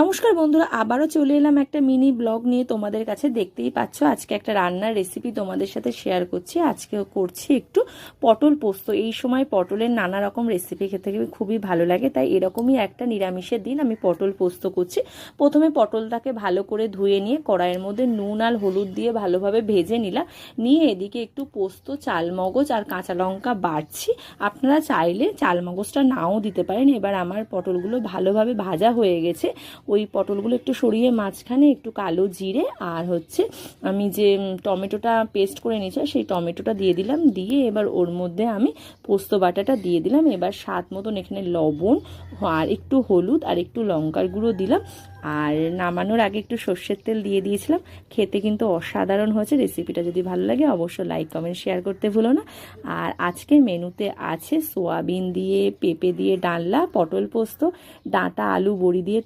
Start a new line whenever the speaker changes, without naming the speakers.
নমস্কার বন্ধুরা, আবারও চলে এলাম একটা মিনি ব্লগ নিয়ে তোমাদের কাছে। দেখতেই পাচ্ছ আজকে একটা রান্নার রেসিপি তোমাদের সাথে শেয়ার করছি। আজকে করছি একটু পটল পোস্ত। এই সময় পটলের নানা রকম রেসিপি খেতে খুবই ভালো লাগে, তাই এরকমই একটা নিরামিষের দিন আমি পটল পোস্ত করছি। প্রথমে পটলটাকে ভালো করে ধুয়ে নিয়ে কড়াইয়ের মধ্যে নুন আর হলুদ দিয়ে ভালোভাবে ভেজে নিলাম। নিয়ে এদিকে একটু পোস্ত, চালমগজ আর কাঁচা লঙ্কা বাটছি। আপনারা চাইলে চালমগজটা নাও দিতে পারেন। এবার আমার পটলগুলো ভালোভাবে ভাজা হয়ে গেছে। ওই পটলগুলো একটু সরিয়ে মাঝখানে একটু কালো জিরে আর আমি যে টমেটোটা পেস্ট করে নিয়েছি সেই টমেটোটা দিয়ে দিলাম। দিয়ে এবার ওর মধ্যে আমি পোস্ত বাটাটা দিয়ে দিলাম। এবার স্বাদ মতন এখানে লবণ আর একটু হলুদ আর একটু লঙ্কার গুঁড়ো দিলাম। আর নামানোর আগে একটু সর্ষের তেল দিয়ে দিয়েছিলাম। খেতে কিন্তু অসাধারণ হয়েছে। রেসিপিটা যদি ভালো লাগে অবশ্যই লাইক কমেন্ট শেয়ার করতে ভুলো না। আর আজকে মেনুতে আছে সোয়াবিন দিয়ে, পেঁপে দিয়ে ডালনা, পটল পোস্ত, ডাঁটা আলু বড়ি দিয়ে